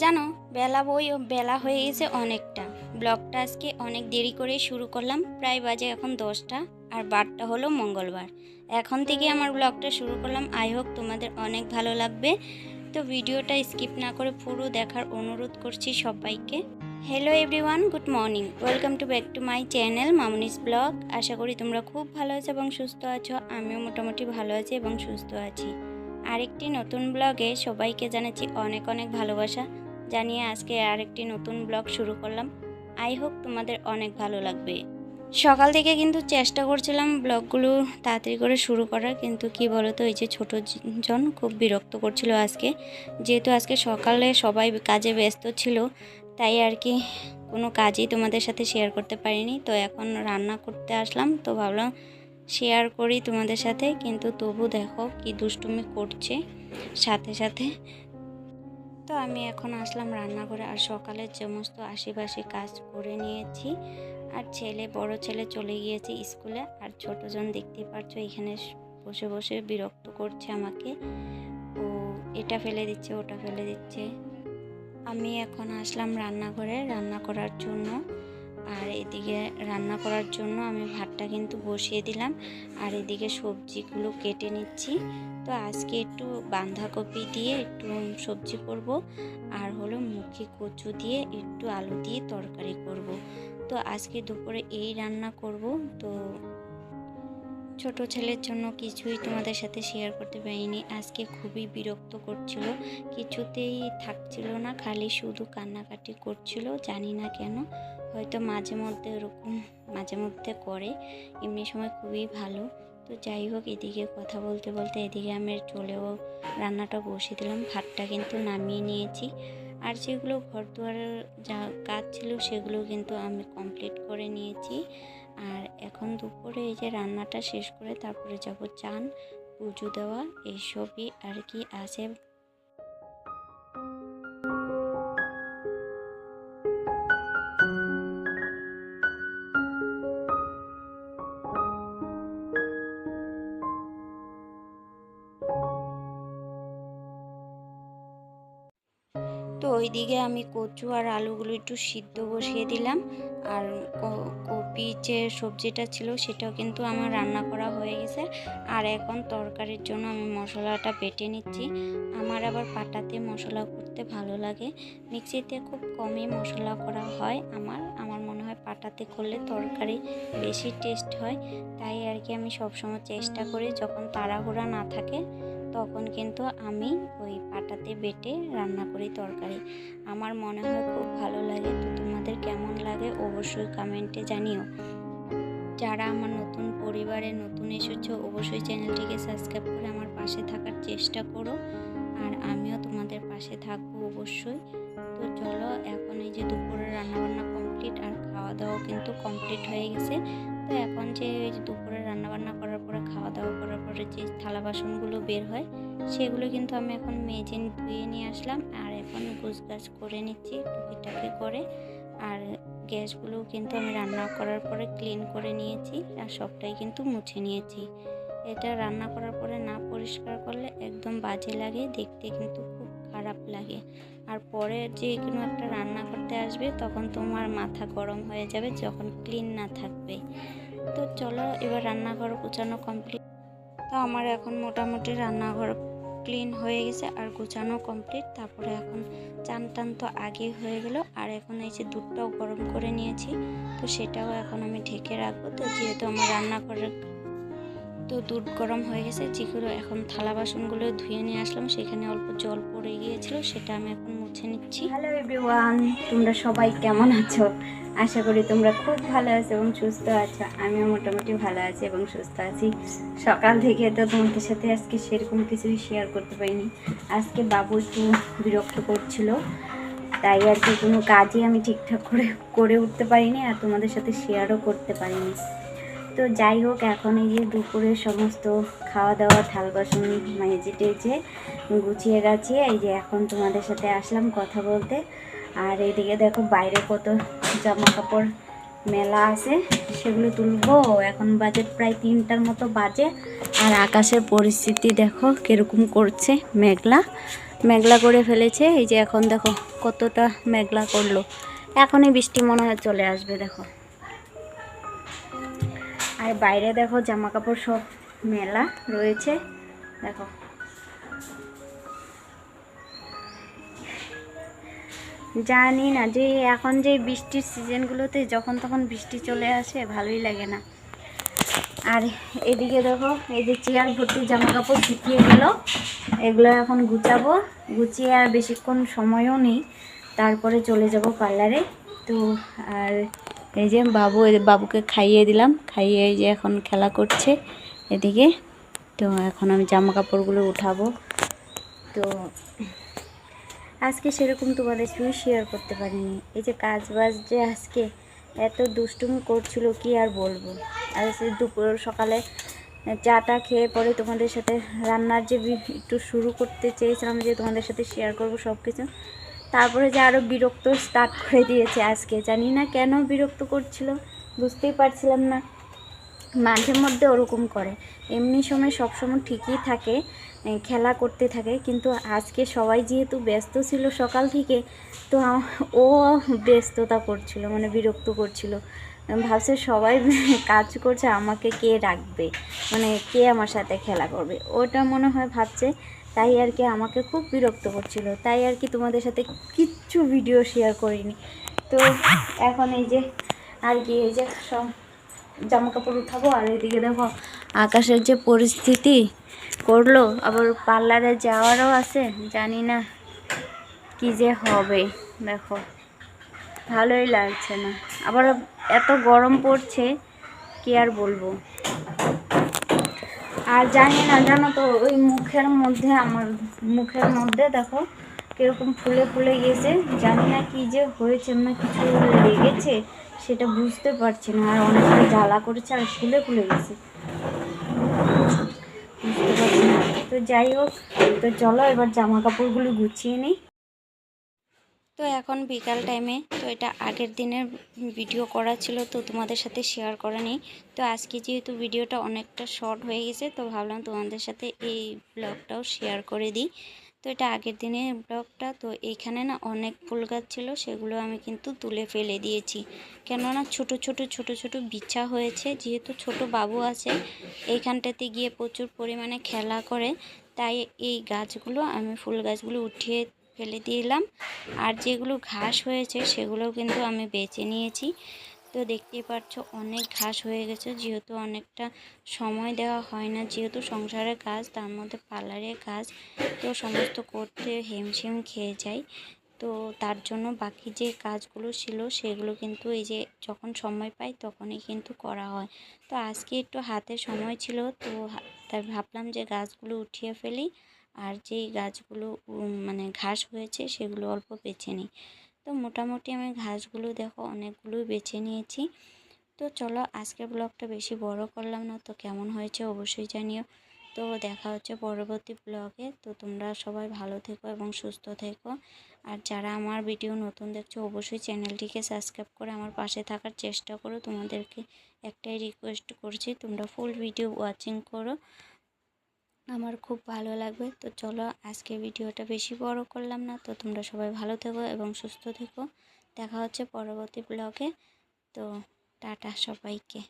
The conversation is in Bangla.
জানো বেলা হয়ে গেছে অনেকটা। ব্লগটা আজকে অনেক দেরি করে শুরু করলাম, প্রায় বাজে এখন 10টা আর বারটা হলো মঙ্গলবার। এখন থেকে আমার ব্লগটা শুরু করলাম। আই হোপ তোমাদের অনেক ভালো লাগবে। তো ভিডিওটা স্কিপ না করে পুরো দেখার অনুরোধ করছি সবাইকে। Hello everyone, good morning, welcome to back to my channel Mamuni's blog. আশা করি তোমরা খুব ভালো আছো এবং সুস্থ আছো। আমিও মোটামুটি ভালো আছি এবং সুস্থ আছি। আরেকটি নতুন ব্লগে সবাইকে জানাচ্ছি অনেক অনেক ভালোবাসা জানিয়ে আজকে আরেকটি নতুন ব্লগ শুরু করলাম। আই হোপ তোমাদের অনেক ভালো লাগবে। সকাল থেকে কিন্তু চেষ্টা করছিলাম ব্লগগুলো তাড়াতাড়ি করে শুরু করার, কিন্তু কি বলতো, এই যে ছোটো জন খুব বিরক্ত করছিল আজকে। যেহেতু আজকে সকালে সবাই কাজে ব্যস্ত ছিল, তাই আর কি কোনো কাজই তোমাদের সাথে শেয়ার করতে পারিনি। তো এখন রান্না করতে আসলাম, তো ভাবলাম শেয়ার করি তোমাদের সাথে। কিন্তু তবু দেখো কি দুষ্টুমি করছে সাথে সাথে। তো আমি এখন আসলাম রান্না করে, আর সকালের সমস্ত আশেপাশে কাজ করে নিয়েছি। আর বড় ছেলে চলে গিয়েছে স্কুলে, আর ছোটজন দেখতে পাচ্ছ এখানে বসে বসে বিরক্ত করছে আমাকে। ও এটা ফেলে দিচ্ছে, ওটা ফেলে দিচ্ছে। আমি এখন আসলাম রান্নাঘরে রান্না করার জন্য। আর এদিকে রান্না করার জন্য আমি ভাতটা কিন্তু বসিয়ে দিলাম, আর এদিকে সবজিগুলো কেটে নিচ্ছি। তো আজকে একটু বাঁধাকপি দিয়ে একটু সবজি করব, আর হলো মুখি কচু দিয়ে একটু আলু দিয়ে তরকারি করব। তো আজকে দুপুরে এই রান্না করব। তো ছোট ছেলের জন্য কিছুই তোমাদের সাথে শেয়ার করতে পারিনি। আজকে খুবই বিরক্ত করছিল, কিছুতেই থাকছিল না, খালি শুধু কান্নাকাটি করছিল। জানি না কেন, হয়তো মাঝে মধ্যে ওরকম মাঝে মধ্যে করে, এমনি সময় খুবই ভালো। তো যাই হোক, এদিকে কথা বলতে বলতে এদিকে আমি চলেও রান্নাটা বসিয়ে দিলাম। ভাতটা কিন্তু নামিয়ে নিয়েছি, আর যেগুলো ঘর দুয়ারের যা কাজ ছিল সেগুলো কিন্তু আমি কমপ্লিট করে নিয়েছি। আর এখন দুপুরে এই যে রান্নাটা শেষ করে তারপরে যাব চান, পুজো দেওয়া, এইসবই আর কি আছে। তো ওইদিকে আমি কচু আর আলুগুলো একটু সিদ্ধ বসিয়ে দিলাম, আর কপি যে সবজিটা ছিল সেটাও কিন্তু আমার রান্না করা হয়ে গেছে। আর এখন তরকারির জন্য আমি মশলাটা বেটে নিচ্ছি। আমার আবার পাটাতে মশলা করতে ভালো লাগে, মিক্সিতে খুব কমই মশলা করা হয়। আমার মনে হয় পাটাতে করলে তরকারি বেশি টেস্ট হয়। তাই আর কি আমি সবসময় চেষ্টা করি যখন তাড়াহুড়া না থাকে তখন কিন্তু আমি ওই পাটাতে বেটে রান্না করি তরকারি। আমার মনে হয় খুব ভালো লাগে। তো তোমাদের কেমন লাগে অবশ্যই কমেন্টে জানিও। যারা আমার নতুন পরিবারে নতুন এসেছো অবশ্যই চ্যানেলটিকে সাবস্ক্রাইব করে আমার পাশে থাকার চেষ্টা করো, আর আমিও তোমাদের পাশে থাকবো অবশ্যই। তো চলো, এখন এই যে দুপুরের রান্নাবান্না কমপ্লিট, আর খাওয়া দাওয়া কিন্তু কমপ্লিট হয়ে গেছে। তো এখন যে দুপুরে রান্নাবান্না করার পরে খাওয়া দাওয়া করার পরে যে থালা বাসনগুলো বের হয় সেগুলো কিন্তু আমি এখন মেজে ধুয়ে নিয়ে আসলাম, আর এখন গোছগাছ করে নিচ্ছি টুকিটাকি করে। আর গ্যাসগুলো কিন্তু আমি রান্না করার পরে ক্লিন করে নিয়েছি, আর সবটাই কিন্তু মুছে নিয়েছি। এটা রান্না করার পরে না পরিষ্কার করলে একদম বাজে লাগে, দেখতে কিন্তু খুব খারাপ লাগে। আর পরে যে কোনো একটা রান্না করতে আসবে তখন তোমার মাথা গরম হয়ে যাবে যখন ক্লিন না থাকবে। তো চলো, এবার রান্নাঘর গোছানো কমপ্লিট। তো আমার এখন মোটামুটি রান্নাঘর ক্লিন হয়ে গেছে আর গোছানো কমপ্লিট। তারপরে এখন চান টান তো আগে হয়ে গেল, আর এখন এই যে দুধটাও গরম করে নিয়েছি, তো সেটাও এখন আমি ঢেকে রাখবো। তো যেহেতু আমার রান্নাঘরের তো দুধ গরম হয়ে গেছে, যেগুলো এখন থালা বাসনগুলো ধুয়ে নিয়ে আসলাম সেখানে অল্প জল পড়ে গিয়েছিল, সেটা আমি এখন মুছে নিচ্ছি। হ্যালো এভরিওয়ান, তোমরা সবাই কেমন আছো? আশা করি তোমরা খুব ভালো আছো এবং সুস্থ আছো। আমিও মোটামুটি ভালো আছি এবং সুস্থ আছি। সকাল থেকে তো তোমাদের সাথে আজকে সেরকম কিছুই শেয়ার করতে পারিনি। আজকে বাবু একটু বিরক্ত করছিল, তাই আর কি কোনো কাজই আমি ঠিকঠাক করে উঠতে পারিনি, আর তোমাদের সাথে শেয়ারও করতে পারিনি। তো যাই হোক, এখন এই যে দুপুরে সমস্ত খাওয়া দাওয়া থাল বাসন মেজে টেজে গুছিয়ে গাছিয়ে এই যে এখন তোমাদের সাথে আসলাম কথা বলতে। আর এদিকে দেখো বাইরে কত জামা কাপড় মেলা আছে, সেগুলো তুলবো। এখন বাজে প্রায় 3টার মতো বাজে, আর আকাশের পরিস্থিতি দেখো কীরকম করছে, মেঘলা। মেঘলা করে ফেলেছে। এই যে এখন দেখো কতটা মেঘলা করলো, এখনই বৃষ্টি মনে হয় চলে আসবে দেখো। আর বাইরে দেখো জামা কাপড় সব মেলা রয়েছে দেখো। জানি না যে এখন যে বৃষ্টির সিজনগুলোতে যখন তখন বৃষ্টি চলে আসে, ভালোই লাগে না। আর এদিকে দেখো এই যে চেয়ার ভর্তি জামা কাপড় শুকিয়ে গেল, এগুলো এখন গুছাবো। গুছিয়ে আর বেশিক্ষণ সময়ও নেই, তারপরে চলে যাব পার্লারে। তো আর এই যে বাবুকে খাইয়ে দিলাম, খাইয়ে এই যে এখন খেলা করছে এদিকে। তো এখন আমি জামা কাপড়গুলো উঠাবো। তো আজকে সেরকম তোমাদের সঙ্গে শেয়ার করতে পারিনি। এই যে কাজ বাজ যে আজকে এত দুষ্টুমি করছিল কি আর বলবো। আর সে দুপুর সকালে চাটা খেয়ে পরে তোমাদের সাথে রান্নার যে একটু শুরু করতে চেয়েছিলাম যে তোমাদের সাথে শেয়ার করব সব কিছু, তারপরে যে আরও বিরক্ত স্টার্ট করে দিয়েছে আজকে। জানি না কেন বিরক্ত করছিল, বুঝতেই পারছিলাম না। মাঝে মধ্যে ওরকম করে, এমনি সময় সবসময় ঠিকই থাকে, খেলা করতে থাকে, কিন্তু আজকে সবাই যেহেতু ব্যস্ত ছিল সকাল থেকে, তো ও ব্যস্ততা করছিল, মানে বিরক্ত করছিল। ভাবছে সবাই কাজ করছে, আমাকে কে রাখবে, মানে কে আমার সাথে খেলা করবে, ওটা মনে হয় ভাবছে। তাই আর কি আমাকে খুব বিরক্ত করছিল, তাই আর কি তোমাদের সাথে কিচ্ছু ভিডিও শেয়ার করিনি। তো এখন এই যে আর কি এই যে সব জামা কাপড় উঠাবো। আর এদিকে দেখো আকাশের যে পরিস্থিতি করলো, আবার পার্লারে যাওয়ারও আছে, জানি না কি যে হবে। দেখো ভালোই লাগছে না, আবার এত গরম পড়ছে কি আর বলবো। আর জানি না, জানো তো ওই আমার মুখের মধ্যে দেখো কীরকম ফুলে ফুলে গেছে, জানি না কি যে হয়েছে, না কিছু লেগেছে সেটা বুঝতে পারছি না। আর অনেকটা জ্বালা করেছে আর ফুলে ফুলে গেছে, বুঝতে পারছি না। তো যাই হোক, তো চলো এবার জামা কাপড়গুলো গুছিয়ে নিই। তো এখন বিকাল টাইমে, তো এটা আগের দিনের ভিডিও করা ছিল, তো তোমাদের সাথে শেয়ার করা নেই। তো আজকে যেহেতু ভিডিওটা অনেকটা শর্ট হয়ে গেছে, তো ভাবলাম তোমাদের সাথে এই ব্লগটাও শেয়ার করে দিই। তো এটা আগের দিনের ব্লগটা। তো এইখানে না অনেক ফুল গাছ ছিল, সেগুলো আমি কিন্তু তুলে ফেলে দিয়েছি, কেননা ছোট ছোট বিছা হয়েছে। যেহেতু ছোট বাবু আছে, এইখানটাতে গিয়ে প্রচুর পরিমাণে খেলা করে, তাই এই গাছগুলো আমি ফুল গাছগুলো উঠিয়ে ফেলে দিলাম। আর যেগুলো ঘাস হয়েছে সেগুলোও কিন্তু আমি বেছে নিয়েছি। তো দেখতেই পাচ্ছ অনেক ঘাস হয়ে গেছে, যেহেতু অনেকটা সময় দেওয়া হয় না, যেহেতু সংসারের কাজ, তার মধ্যে পার্লারের কাজ, তো সমস্ত করতে হিমশিম খেয়ে যায়। তো তার জন্য বাকি যে কাজগুলো ছিল সেগুলো কিন্তু এই যে যখন সময় পাই তখনই কিন্তু করা হয়। তো আজকে একটু হাতে সময় ছিল, তো তাই ভাবলাম যে গাছগুলো উঠিয়ে ফেলি, আর যেই গাছগুলো মানে ঘাস হয়েছে সেগুলো অল্প বেছে নিই। তো মোটামুটি আমি ঘাসগুলো দেখো অনেকগুলোই বেছে নিয়েছি। তো চলো আজকের ব্লগটা বেশি বড় করলাম না, তো কেমন হয়েছে অবশ্যই জানিও। তো দেখা হচ্ছে পরবর্তী ব্লগে। তো তোমরা সবাই ভালো থেকো এবং সুস্থ থেকো। আর যারা আমার ভিডিও নতুন দেখছো অবশ্যই চ্যানেলটিকে সাবস্ক্রাইব করে আমার পাশে থাকার চেষ্টা করো। তোমাদেরকে একটাই রিকোয়েস্ট করছি, তোমরা ফুল ভিডিও ওয়াচিং করো, আমার খুব ভালো লাগবে। তো চলো আজকে ভিডিওটা বেশি বড় করলাম না, তো তোমরা সবাই ভালো থেকো এবং সুস্থ থেকো। দেখা হচ্ছে পরবর্তী ব্লগে। তো টাটা সবাইকে।